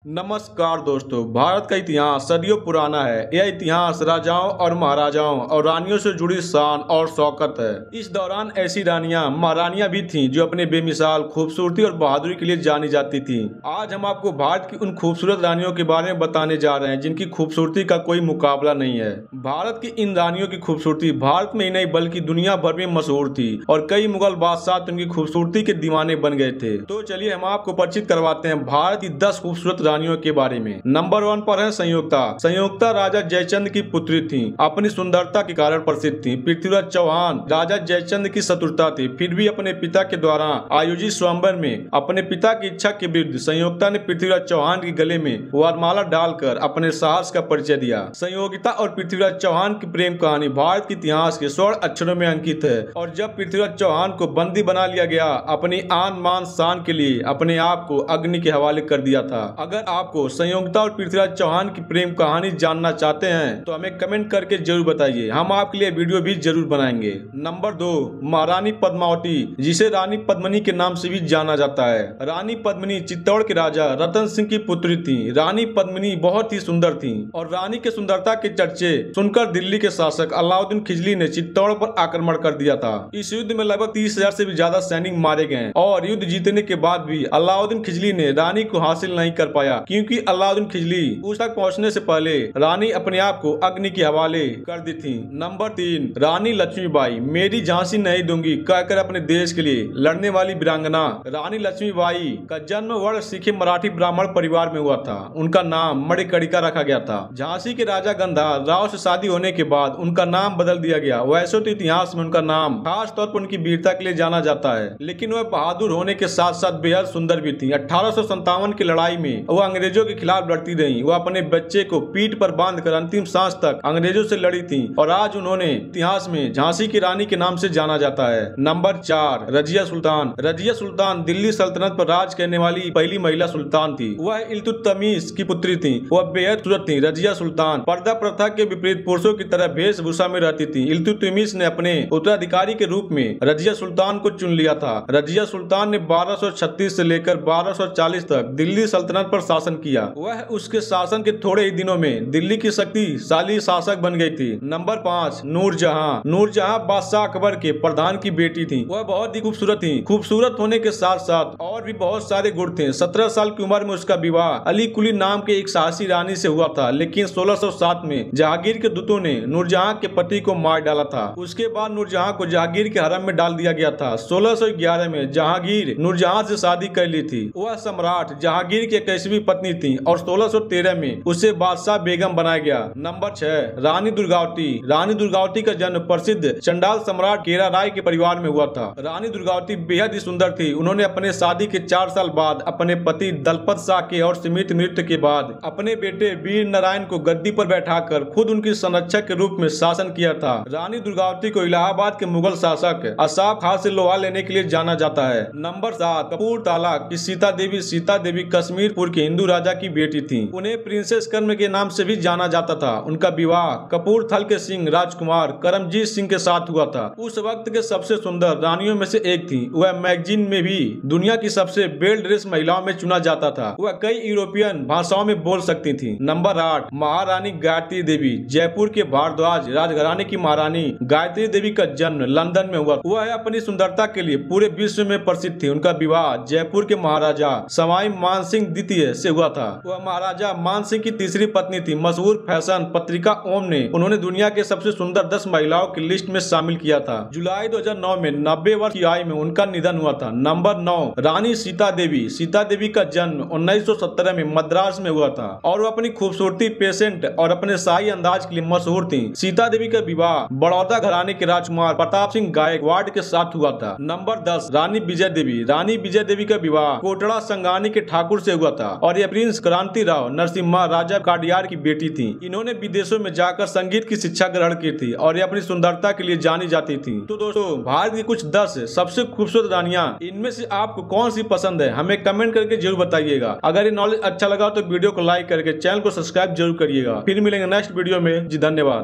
नमस्कार दोस्तों, भारत का इतिहास सदियों पुराना है। यह इतिहास राजाओं और महाराजाओं और रानियों से जुड़ी शान और शौकत है। इस दौरान ऐसी रानियां महारानियां भी थीं जो अपने बेमिसाल खूबसूरती और बहादुरी के लिए जानी जाती थीं। आज हम आपको भारत की उन खूबसूरत रानियों के बारे में बताने जा रहे हैं जिनकी खूबसूरती का कोई मुकाबला नहीं है। भारत की इन रानियों की खूबसूरती भारत में ही नहीं बल्कि दुनिया भर में मशहूर थी और कई मुगल बादशाह उनकी खूबसूरती के दीवाने बन गए थे। तो चलिए हम आपको परिचित करवाते हैं भारत की 10 खूबसूरत रानियों के बारे में। नंबर 1 पर है संयुक्ता। संयुक्ता राजा जयचंद की पुत्री थी। अपनी सुंदरता के कारण प्रसिद्ध थी। पृथ्वीराज चौहान राजा जयचंद की शत्रुता थी, फिर भी अपने पिता के द्वारा आयोजित स्वयंवर में अपने पिता की इच्छा के विरुद्ध संयुक्ता ने पृथ्वीराज चौहान के गले में वरमाला डालकर अपने साहस का परिचय दिया। संयोगिता और पृथ्वीराज चौहान की प्रेम कहानी भारत के इतिहास के स्वर्ण अक्षरों में अंकित है। और जब पृथ्वीराज चौहान को बंदी बना लिया गया, अपनी आन मान शान के लिए अपने आप को अग्नि के हवाले कर दिया था। अगर आपको संयोगिता और पृथ्वीराज चौहान की प्रेम कहानी जानना चाहते हैं तो हमें कमेंट करके जरूर बताइए, हम आपके लिए वीडियो भी जरूर बनाएंगे। नंबर 2, महारानी पद्मावती, जिसे रानी पद्मिनी के नाम से भी जाना जाता है। रानी पद्मिनी चित्तौड़ के राजा रतन सिंह की पुत्री थी। रानी पद्मिनी बहुत ही सुंदर थी और रानी के सुंदरता के चर्चे सुनकर दिल्ली के शासक अलाउद्दीन खिलजी ने चित्तौड़ पर आक्रमण कर दिया था। इस युद्ध में लगभग 30,000 से भी ज्यादा सैनिक मारे गए और युद्ध जीतने के बाद भी अलाउद्दीन खिलजी ने रानी को हासिल नहीं कर पाया, क्योंकि अलाउद्दीन खिलजी उस तक पहुंचने से पहले रानी अपने आप को अग्नि के हवाले कर दी थी। नंबर 3, रानी लक्ष्मीबाई। मेरी झांसी नहीं दूंगी कहकर अपने देश के लिए लड़ने वाली वीरांगना रानी लक्ष्मीबाई का जन्म वर्ण सिखे मराठी ब्राह्मण परिवार में हुआ था। उनका नाम मणिकर्णिका रखा गया था। झांसी के राजा गंधार राव से शादी होने के बाद उनका नाम बदल दिया गया। वैसे तो इतिहास में उनका नाम खास तौर पर उनकी वीरता के लिए जाना जाता है, लेकिन वह बहादुर होने के साथ साथ बेहद सुंदर भी थी। 1857 की लड़ाई में वह अंग्रेजों के खिलाफ लड़ती रही। वह अपने बच्चे को पीठ पर बांधकर अंतिम सांस तक अंग्रेजों से लड़ी थी और आज उन्होंने इतिहास में झांसी की रानी के नाम से जाना जाता है। नंबर 4, रजिया सुल्तान। रजिया सुल्तान दिल्ली सल्तनत पर राज करने वाली पहली महिला सुल्तान थी। वह इल्तुतमिश की पुत्री थी। वह बेहद खूबसूरत थी। रजिया सुल्तान पर्दा प्रथा के विपरीत पुरुषों की तरह वेशभूषा में रहती थी। इल्तुतमिश ने अपने उत्तराधिकारी के रूप में रजिया सुल्तान को चुन लिया था। रजिया सुल्तान ने 1236 से लेकर 1240 तक दिल्ली सल्तनत पर शासन किया। वह उसके शासन के थोड़े ही दिनों में दिल्ली की शक्तिशाली शासक बन गई थी। नंबर 5, नूरजहां। नूरजहां बादशाह अकबर के प्रधान की बेटी थी। वह बहुत ही खूबसूरत थी। खूबसूरत होने के साथ साथ और भी बहुत सारे गुण थे। 17 साल की उम्र में उसका विवाह अली कुली नाम के एक साहसी रानी से हुआ था, लेकिन 1607 में जहांगीर के दूतों ने नूरजहां के पति को मार डाला था। उसके बाद नूरजहां को जहांगीर के हरम में डाल दिया गया था। 1611 में जहांगीर नूरजहां से शादी कर ली थी। वह सम्राट जहांगीर की 21वीं पत्नी थी और 1613 में उसे बादशाह बेगम बनाया गया। नंबर 6, रानी दुर्गावती। रानी दुर्गावती का जन्म प्रसिद्ध चंडाल सम्राट केरा राय के परिवार में हुआ था। रानी दुर्गावती बेहद ही सुंदर थी। उन्होंने अपने शादी के 4 साल बाद अपने पति दलपत शाह के और सीमित मृत्यु के बाद अपने बेटे वीर नारायण को गद्दी पर बैठाकर खुद उनकी संरक्षक के रूप में शासन किया था। रानी दुर्गावती को इलाहाबाद के मुगल शासक असाफ खां से लोहा लेने के लिए जाना जाता है। नंबर 7, कपूरथला की सीता देवी। सीता देवी कश्मीरपुर के हिंदू राजा की बेटी थी। उन्हें प्रिंसेस कर्म के नाम से भी जाना जाता था। उनका विवाह कपूरथल के सिंह राजकुमार करमजीत सिंह के साथ हुआ था। उस वक्त के सबसे सुंदर रानियों में से एक थी। वह मैगजीन में भी दुनिया की सबसे वेल ड्रेस महिलाओं में चुना जाता था। वह कई यूरोपियन भाषाओं में बोल सकती थी। नंबर 8, महारानी गायत्री देवी। जयपुर के भारद्वाज राजघराने की महारानी गायत्री देवी का जन्म लंदन में हुआ। वह अपनी सुंदरता के लिए पूरे विश्व में प्रसिद्ध थी। उनका विवाह जयपुर के महाराजा सवाई मानसिंह द्वितीय से हुआ था। वह महाराजा मानसिंह की तीसरी पत्नी थी। मशहूर फैशन पत्रिका ओम ने उन्होंने दुनिया के सबसे सुंदर 10 महिलाओं की लिस्ट में शामिल किया था। जुलाई 2009 में 90 वर्ष की आयु में उनका निधन हुआ था। नंबर 9, रानी सीता देवी। सीता देवी का जन्म 1917 में मद्रास में हुआ था और वो अपनी खूबसूरती, पेशेंट और अपने शाही अंदाज के लिए मशहूर थी। सीता देवी का विवाह बड़ौदा घराने के राजकुमार प्रताप सिंह गायकवाड़ के साथ हुआ था। नंबर 10, रानी विजय देवी। रानी विजय देवी का विवाह कोटड़ा संगानी के ठाकुर से हुआ था और यह प्रिंस क्रांति राव नरसिम्हा राजा काडियार की बेटी थी। इन्होंने विदेशों में जाकर संगीत की शिक्षा ग्रहण की थी और ये अपनी सुंदरता के लिए जानी जाती थी। तो दोस्तों, भारत की कुछ 10 सबसे खूबसूरत रानियां, इनमें से आपको कौन सी पसंद है हमें कमेंट करके जरूर बताइएगा। अगर ये नॉलेज अच्छा लगा तो वीडियो को लाइक करके चैनल को सब्सक्राइब जरूर करिएगा। फिर मिलेंगे नेक्स्ट वीडियो में। जी धन्यवाद।